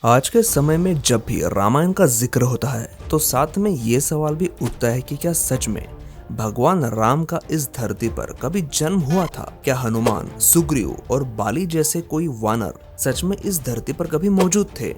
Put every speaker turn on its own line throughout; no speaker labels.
आज के समय में जब भी रामायण का जिक्र होता है तो साथ में ये सवाल भी उठता है कि क्या सच में भगवान राम का इस धरती पर कभी जन्म हुआ था? क्या हनुमान, सुग्रीव और बाली जैसे कोई वानर सच में इस धरती पर कभी मौजूद थे?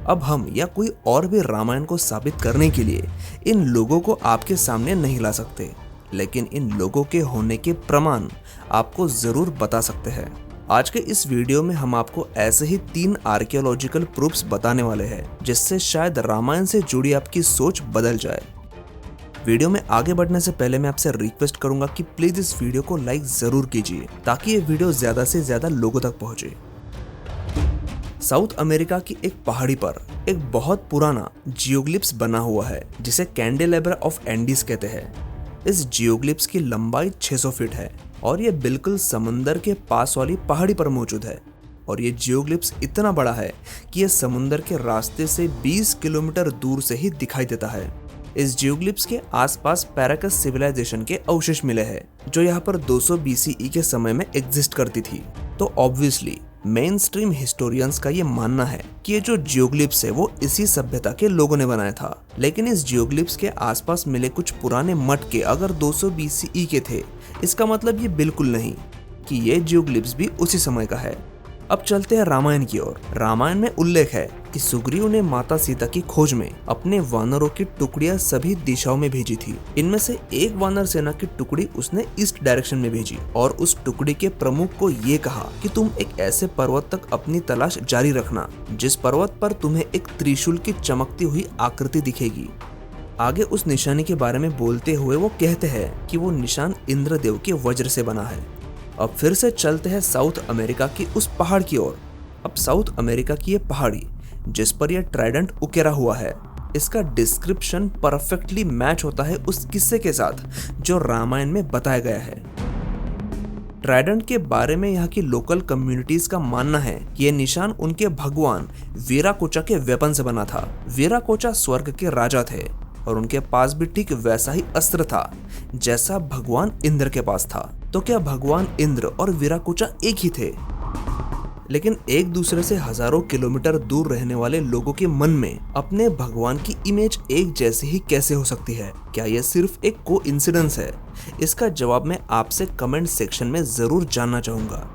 अब हम या कोई और भी रामायण को साबित करने के लिए इन लोगों को आपके सामने नहीं ला सकते, लेकिन इन लोगों के होने के प्रमाण आपको जरूर बता सकते हैं। आज के इस वीडियो में हम आपको ऐसे ही 3 आर्कियोलॉजिकल प्रूफ्स बताने वाले हैं जिससे शायद रामायण से जुड़ी आपकी सोच बदल जाए। वीडियो में आगे बढ़ने से पहले मैं आपसे रिक्वेस्ट करूंगा कि प्लीज इस वीडियो को लाइक जरूर कीजिए ताकि ये वीडियो ज्यादा से ज्यादा लोगों तक पहुंचे। साउथ अमेरिका की एक पहाड़ी पर एक बहुत पुराना जियोग्लिप्स बना हुआ है जिसे कैंडेलेब्रा ऑफ एंडीज कहते हैं। इस जियोग्लिप्स की लंबाई 600 फीट है और ये बिल्कुल समंदर के पास वाली पहाड़ी पर मौजूद है। और ये जियोग्लिप्स इतना बड़ा है कि ये समुंदर के रास्ते से 20 किलोमीटर दूर से ही दिखाई देता है। इस जियोग्लिप्स के आसपास पैराकस सिविलाइजेशन के अवशेष मिले हैं जो यहाँ पर 200 BCE के समय में एग्जिस्ट करती थी। तो ऑब्वियसली मेन स्ट्रीम हिस्टोरियंस का ये मानना है कि ये जो जियोग्लिप्स है वो इसी सभ्यता के लोगों ने बनाया था। लेकिन इस जियोग्लिप्स के आसपास मिले कुछ पुराने मटके अगर 200 BCE के थे, इसका मतलब ये बिल्कुल नहीं कि ये जियोग्लिप्स भी उसी समय का है। अब चलते हैं रामायण की ओर। रामायण में उल्लेख है कि सुग्रीव ने माता सीता की खोज में अपने वानरों की टुकड़ियां सभी दिशाओं में भेजी थी। इनमें से एक वानर सेना की टुकड़ी उसने ईस्ट डायरेक्शन में भेजी और उस टुकड़ी के प्रमुख को ये कहा कि तुम एक ऐसे पर्वत तक अपनी तलाश जारी रखना जिस पर्वत पर तुम्हें एक त्रिशूल की चमकती हुई आकृति दिखेगी। आगे उस निशानी के बारे में बोलते हुए वो कहते हैं कि वो निशान इंद्रदेव के वज्र से बना है। अब फिर से चलते हैं साउथ अमेरिका की उस पहाड़ की ओर। अब साउथ अमेरिका की ये पहाड़ी जिस पर यह ट्राइडेंट उकेरा हुआ है, इसका डिस्क्रिप्शन परफेक्टली मैच होता है उस किस्से के साथ जो रामायण में बताया गया है। ट्राइडेंट के बारे में यहाँ की लोकल कम्युनिटीज का मानना है कि यह निशान उनके भगवान वीराकोचा के वेपन से बना था। वीराकोचा स्वर्ग के राजा थे और उनके पास भी ठीक वैसा ही अस्त्र था जैसा भगवान इंद्र के पास था। तो क्या भगवान इंद्र और वीराकोचा एक ही थे? लेकिन एक दूसरे से हजारों किलोमीटर दूर रहने वाले लोगों के मन में अपने भगवान की इमेज एक जैसी ही कैसे हो सकती है? क्या यह सिर्फ एक कोइंसिडेंस है? इसका जवाब मैं आपसे कमेंट सेक्शन में जरूर जानना चाहूंगा।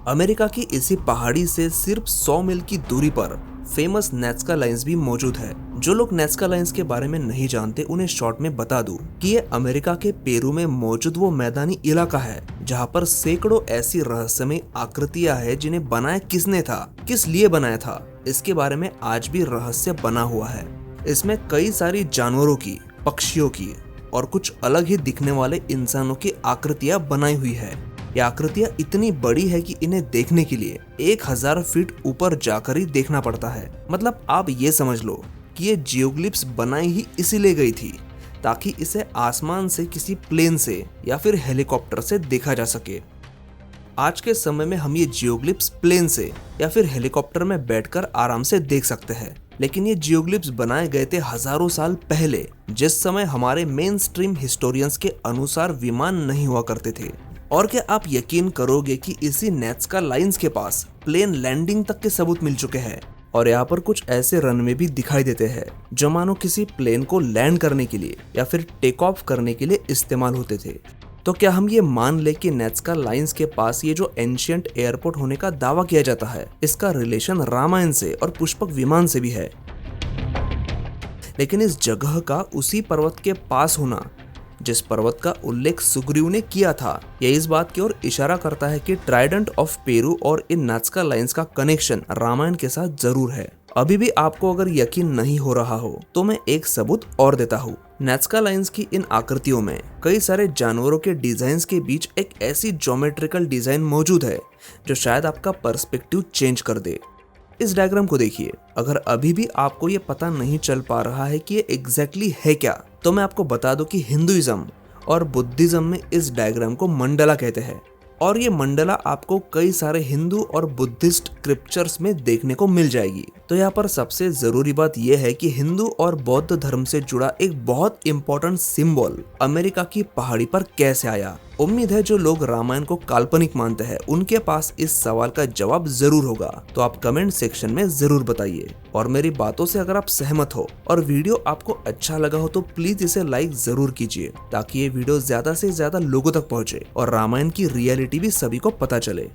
अमेरिका की इसी पहाड़ी से सिर्फ 100 मील की दूरी पर फेमस नाज़का लाइन्स भी मौजूद है। जो लोग नाज़का लाइन्स के बारे में नहीं जानते उन्हें शॉर्ट में बता दूं कि ये अमेरिका के पेरू में मौजूद वो मैदानी इलाका है जहां पर सैकड़ों ऐसी रहस्यमय आकृतियां हैं जिन्हें बनाया किसने था, किस लिए बनाया था, इसके बारे में आज भी रहस्य बना हुआ है। इसमें कई सारी जानवरों की, पक्षियों की और कुछ अलग ही दिखने वाले इंसानों की आकृतियां बनाई हुई है। ये आकृतियां इतनी बड़ी है कि इन्हें देखने के लिए 1000 फीट ऊपर जाकर ही देखना पड़ता है। मतलब आप ये समझ लो कि ये जियोग्लिप्स बनाई ही इसीलिए गई थी ताकि इसे आसमान से किसी प्लेन से या फिर हेलीकॉप्टर से देखा जा सके। आज के समय में हम ये जियोग्लिप्स प्लेन से या फिर हेलीकॉप्टर में बैठकर आराम से देख सकते हैं, लेकिन ये जियोग्लिप्स बनाए गए थे हजारों साल पहले जिस समय हमारे मेन स्ट्रीम हिस्टोरियंस के अनुसार विमान नहीं हुआ करते थे। और क्या आप यकीन करोगे कि इसी नाज़का लाइन्स के पास प्लेन लैंडिंग तक के सबूत मिल चुके हैं और यहाँ पर कुछ ऐसे रनवे भी दिखाई देते हैं जो मानो किसी प्लेन को लैंड करने के लिए या फिर टेक ऑफ करने के लिए इस्तेमाल होते थे। तो क्या हम ये मान ले कि नाज़का लाइन्स के पास ये जो एंशिएंट एयरपोर्ट होने का दावा किया जाता है इसका रिलेशन रामायण से और पुष्पक विमान से भी है? लेकिन इस जगह का उसी पर्वत के पास होना जिस पर्वत का उल्लेख सुग्रीव ने किया था, यह इस बात की ओर इशारा करता है कि ट्राइडेंट ऑफ पेरू और इन नाज़का लाइन्स का कनेक्शन रामायण के साथ जरूर है। अभी भी आपको अगर यकीन नहीं हो रहा हो तो मैं एक सबूत और देता हूँ। नाज़का लाइन्स की इन आकृतियों में कई सारे जानवरों के डिजाइन के बीच एक ऐसी ज्योमेट्रिकल डिजाइन मौजूद है जो शायद आपका पर्सपेक्टिव चेंज कर दे। इस डायग्राम को देखिए। अगर अभी भी आपको ये पता नहीं चल पा रहा है कि ये एग्जैक्टली है क्या, तो मैं आपको बता दूं कि हिंदुइज्म और बुद्धिज्म में इस डायग्राम को मंडला कहते हैं और ये मंडला आपको कई सारे हिंदू और बुद्धिस्ट स्क्रिप्चर्स में देखने को मिल जाएगी। तो तो यहाँ पर सबसे जरूरी बात यह है कि हिंदू और बौद्ध धर्म से जुड़ा एक बहुत इंपॉर्टेंट सिंबल अमेरिका की पहाड़ी पर कैसे आया। उम्मीद है जो लोग रामायण को काल्पनिक मानते हैं उनके पास इस सवाल का जवाब जरूर होगा, तो आप कमेंट सेक्शन में जरूर बताइए। और मेरी बातों से अगर आप सहमत हो और वीडियो आपको अच्छा लगा हो तो प्लीज इसे लाइक जरूर कीजिए, ताकि ये वीडियो ज्यादा से ज्यादा लोगों तक पहुंचे और रामायण की रियलिटी भी सभी को पता चले।